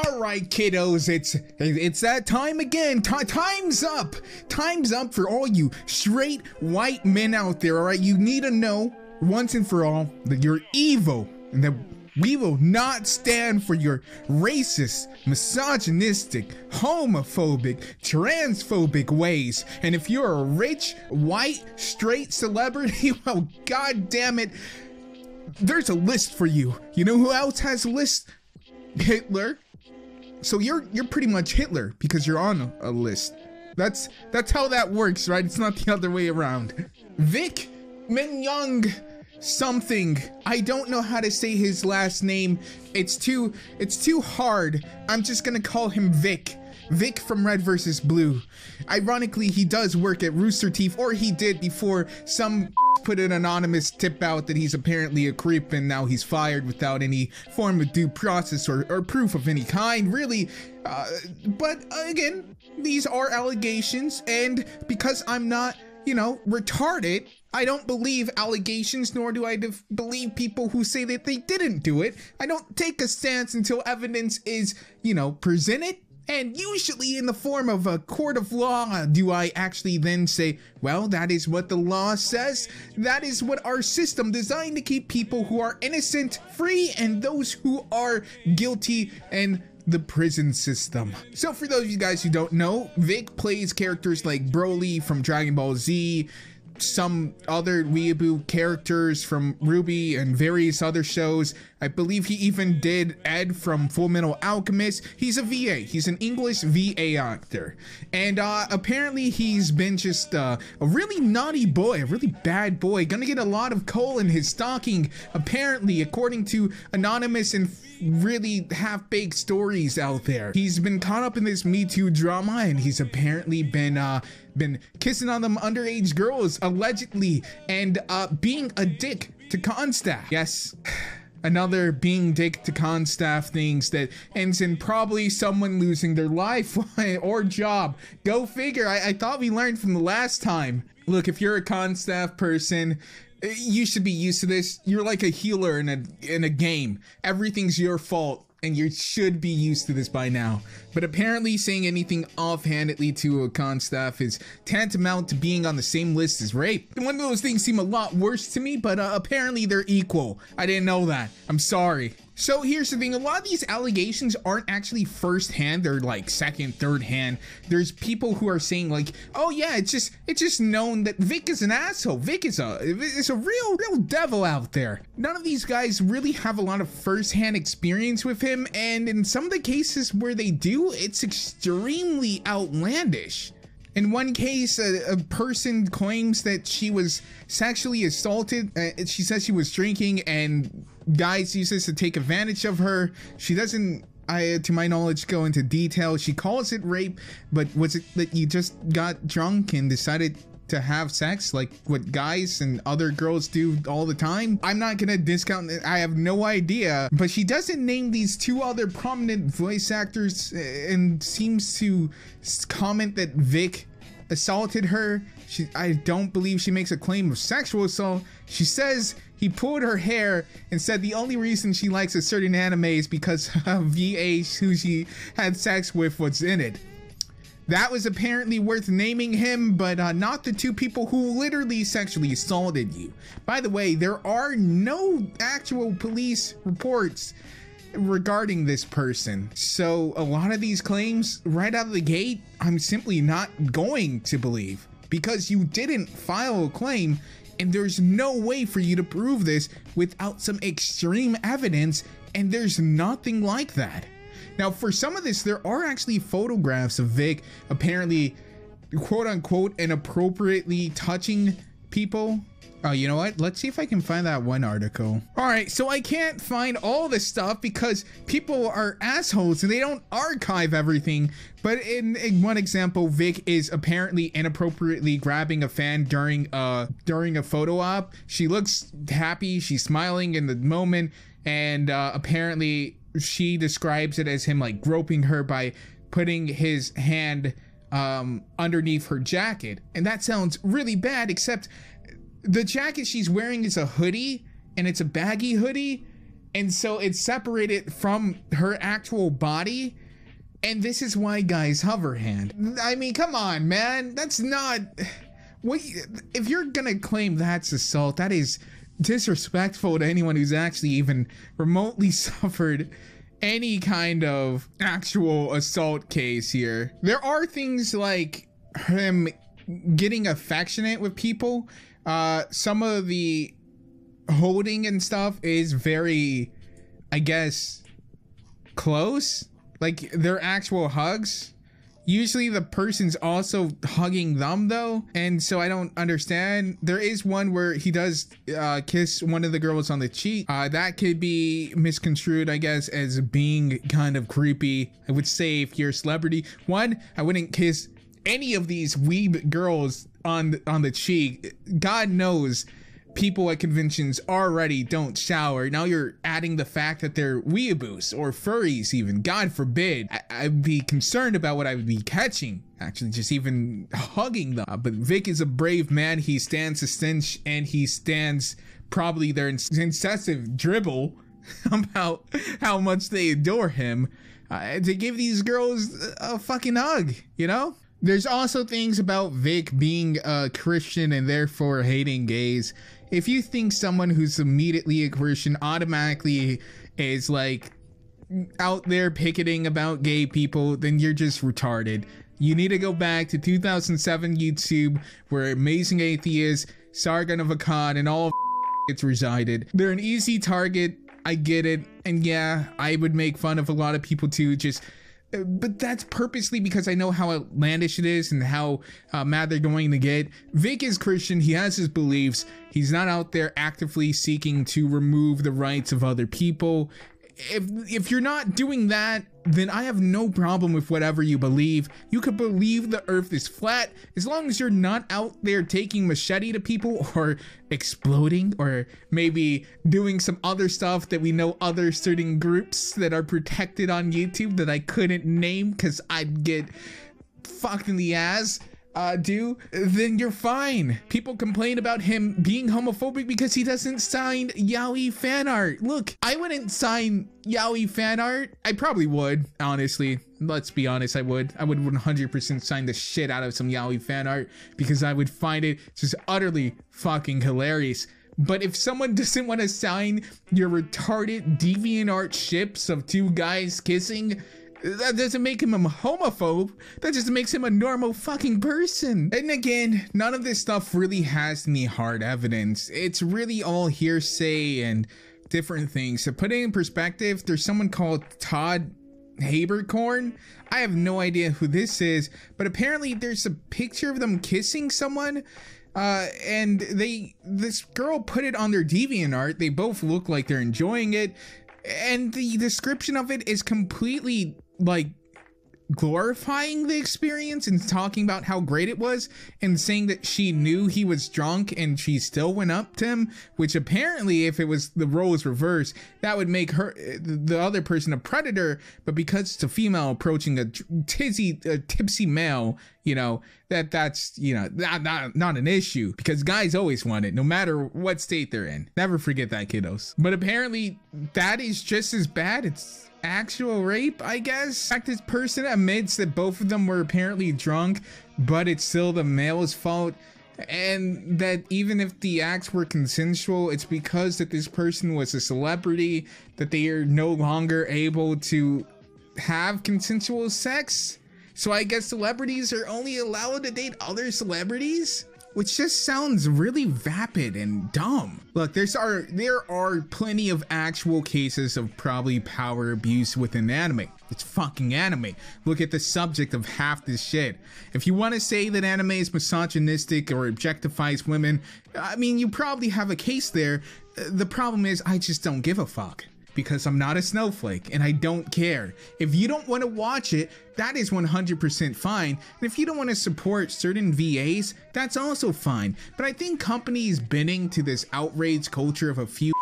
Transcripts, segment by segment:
All right, kiddos, it's that time again. Time's up. Time's up for all you straight white men out there. All right, you need to know once and for all that you're evil and that we will not stand for your racist, misogynistic, homophobic, transphobic ways. And if you're a rich, white, straight celebrity, well, god damn it, there's a list for you. You know who else has a list? Hitler. So you're pretty much Hitler because you're on a list. That's how that works, right? It's not the other way around. Vic Mignogna something. I don't know how to say his last name. It's too hard. I'm just gonna call him Vic. Vic from Red vs. Blue. Ironically, he does work at Rooster Teeth, or he did before some put an anonymous tip out that he's apparently a creep and now he's fired without any form of due process or proof of any kind, really. But again, these are allegations, and because I'm not, you know, retarded, I don't believe allegations, nor do I believe people who say that they didn't do it. I don't take a stance until evidence is, you know, presented. And usually in the form of a court of law, do I actually then say, well, that is what the law says. That is what our system designed to keep people who are innocent free and those who are guilty and the prison system. So for those of you guys who don't know, Vic plays characters like Broly from Dragon Ball Z, some other weeaboo characters from RWBY and various other shows. I believe he even did Ed from Full Metal Alchemist. He's a VA. He's an English VA actor. And apparently he's been just a really naughty boy, a really bad boy. Gonna get a lot of coal in his stocking, apparently, according to anonymous and really half-baked stories out there. He's been caught up in this Me Too drama, and he's apparently been kissing on them underage girls, allegedly, and being a dick to con staff. Yes. Another being dick to con staff things that ends in probably someone losing their life or job. Go figure. I thought we learned from the last time. Look, if you're a con staff person, you should be used to this. You're like a healer in a game. Everything's your fault, and you should be used to this by now. But apparently saying anything offhandedly to a con staff is tantamount to being on the same list as rape. And one of those things seem a lot worse to me, but apparently they're equal. I didn't know that. I'm sorry. So here's the thing, a lot of these allegations aren't actually first hand, they're like second, third hand. There's people who are saying like, oh yeah, it's just known that Vic is an asshole. Vic is a real devil out there. None of these guys really have a lot of first hand experience with him, and in some of the cases where they do, it's extremely outlandish. In one case, a person claims that she was sexually assaulted. She says she was drinking and guys use this to take advantage of her. She doesn't, to my knowledge, go into detail. She calls it rape, but was it that you just got drunk and decided to have sex like what guys and other girls do all the time? I'm not gonna discount it. I have no idea, but she doesn't name these two other prominent voice actors and seems to comment that Vic assaulted her. I don't believe she makes a claim of sexual assault. She says he pulled her hair and said the only reason she likes a certain anime is because of VA who she had sex with was in it. That was apparently worth naming him, but not the two people who literally sexually assaulted you. By the way, there are no actual police reports regarding this person. So a lot of these claims right out of the gate, I'm simply not going to believe, because you didn't file a claim and there's no way for you to prove this without some extreme evidence, and there's nothing like that. Now, for some of this, there are actually photographs of Vic apparently, quote unquote, inappropriately touching people. Oh, you know what? Let's see if I can find that one article. All right, so I can't find all this stuff because people are assholes and they don't archive everything. But in one example, Vic is apparently inappropriately grabbing a fan during a photo op. She looks happy, she's smiling in the moment, and apparently she describes it as him like groping her by putting his hand underneath her jacket. And that sounds really bad, except the jacket she's wearing is a hoodie, and it's a baggy hoodie. and so it's separated from her actual body. And this is why guys hover hand. I mean, come on, man. That's not what if you're gonna claim that's assault, that is disrespectful to anyone who's actually even remotely suffered any kind of actual assault case here. There are things like him getting affectionate with people. Some of the holding and stuff is very, I guess, close. Like, they're actual hugs. Usually the person's also hugging them though, and so I don't understand. There is one where he does kiss one of the girls on the cheek. That could be misconstrued, I guess, as being kind of creepy. I would say if you're a celebrity, one, I wouldn't kiss any of these weeb girls on the cheek. God knows people at conventions already don't shower. Now you're adding the fact that they're weeaboos or furries even. God forbid. I'd be concerned about what I would be catching, actually, just even hugging them. But Vic is a brave man. He stands a stench, and he stands probably their incessant dribble about how much they adore him to give these girls a fucking hug, you know? There's also things about Vic being a Christian and therefore hating gays. If you think someone who's immediately a Christian automatically is like out there picketing about gay people, then you're just retarded. You need to go back to 2007 YouTube where Amazing Atheist, Sargon of Akkad, and all it's resided. They're an easy target. I get it. And yeah, I would make fun of a lot of people too, just but that's purposely because I know how outlandish it is and how mad they're going to get. Vic is Christian. He has his beliefs. He's not out there actively seeking to remove the rights of other people. If you're not doing that, then I have no problem with whatever you believe. You could believe the earth is flat as long as you're not out there taking machete to people or exploding or maybe doing some other stuff that we know other certain groups that are protected on YouTube that I couldn't name because I'd get fucked in the ass. Then you're fine. People complain about him being homophobic because he doesn't sign yaoi fan art. Look, I wouldn't sign yaoi fan art. I probably would, honestly. Let's be honest, I would 100% sign the shit out of some yaoi fan art because I would find it just utterly fucking hilarious. But if someone doesn't want to sign your retarded deviant art ships of two guys kissing, that doesn't make him a homophobe. That just makes him a normal fucking person. And again, none of this stuff really has any hard evidence. It's really all hearsay and different things. To put it in perspective, there's someone called Todd Habercorn. I have no idea who this is, but apparently there's a picture of them kissing someone. And this girl put it on their DeviantArt. They both look like they're enjoying it. And the description of it is completely like glorifying the experience and talking about how great it was and saying that she knew he was drunk and she still went up to him, which apparently if it was the role was reversed, that would make her the other person a predator. But because it's a female approaching a tipsy male, you know, that's you know not an issue because guys always want it no matter what state they're in. Never forget that, kiddos. But apparently that is just as bad. It's actual rape, I guess. In fact, this person admits that both of them were apparently drunk, but it's still the male's fault, and that even if the acts were consensual, it's because that this person was a celebrity that they are no longer able to have consensual sex. So I guess celebrities are only allowed to date other celebrities, which just sounds really vapid and dumb. Look, there are plenty of actual cases of probably power abuse within anime. It's fucking anime. Look at the subject of half this shit. If you want to say that anime is misogynistic or objectifies women, I mean, you probably have a case there. The problem is I just don't give a fuck. Because I'm not a snowflake and I don't care. If you don't want to watch it, that is 100% fine. And if you don't want to support certain VAs, that's also fine. But I think companies bending to this outrage culture of a few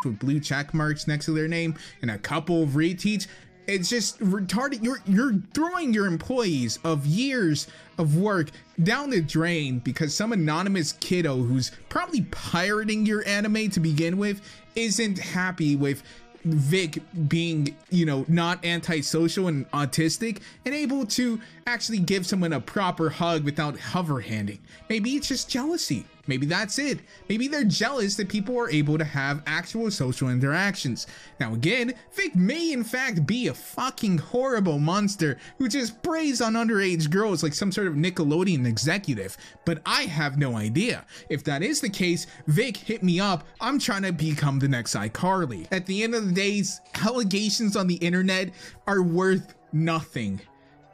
with blue check marks next to their name and a couple of reteach, it's just retarded. You're throwing your employees of years of work down the drain because some anonymous kiddo who's probably pirating your anime to begin with isn't happy with Vic being, you know, not antisocial and autistic and able to actually give someone a proper hug without hover handing. Maybe it's just jealousy. Maybe that's it. Maybe they're jealous that people are able to have actual social interactions. Now again, Vic may in fact be a fucking horrible monster who just preys on underage girls like some sort of Nickelodeon executive, but I have no idea. If that is the case, Vic, hit me up. I'm trying to become the next iCarly. At the end of the day, allegations on the internet are worth nothing.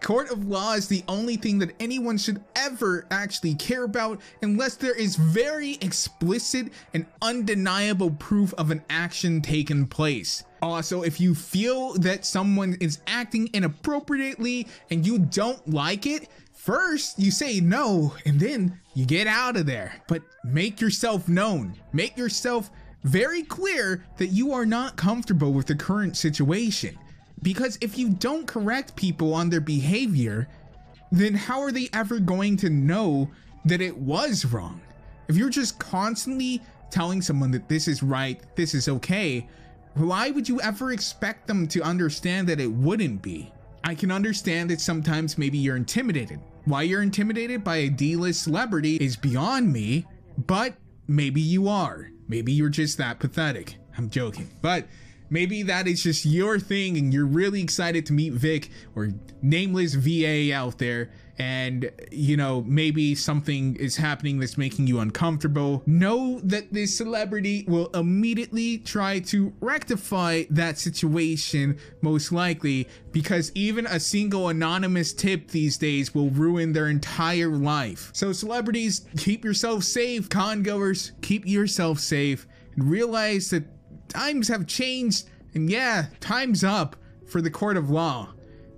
Court of law is the only thing that anyone should ever actually care about unless there is very explicit and undeniable proof of an action taken place. Also, if you feel that someone is acting inappropriately and you don't like it, first you say no and then you get out of there. But make yourself known. Make yourself very clear that you are not comfortable with the current situation. Because if you don't correct people on their behavior, then how are they ever going to know that it was wrong? If you're just constantly telling someone that this is right, this is okay, why would you ever expect them to understand that it wouldn't be? I can understand that sometimes maybe you're intimidated. Why you're intimidated by a D-list celebrity is beyond me, but maybe you are. Maybe you're just that pathetic. I'm joking, but maybe that is just your thing and you're really excited to meet Vic or nameless VA out there, and you know, maybe something is happening that's making you uncomfortable. Know that this celebrity will immediately try to rectify that situation, most likely, because even a single anonymous tip these days will ruin their entire life. So celebrities, keep yourself safe. Congoers, keep yourself safe and realize that times have changed, and yeah, time's up for the court of law.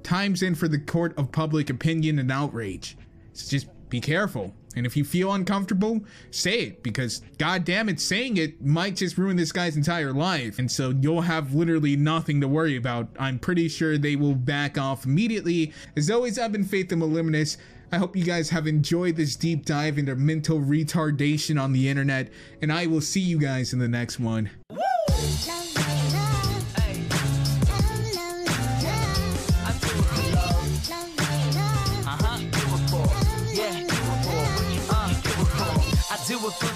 Time's in for the court of public opinion and outrage. So just be careful. And if you feel uncomfortable, say it, because goddamn it, saying it might just ruin this guy's entire life. And so you'll have literally nothing to worry about. I'm pretty sure they will back off immediately. As always, I've been Faith the Maliminous. I hope you guys have enjoyed this deep dive into mental retardation on the internet, and I will see you guys in the next one. Do it for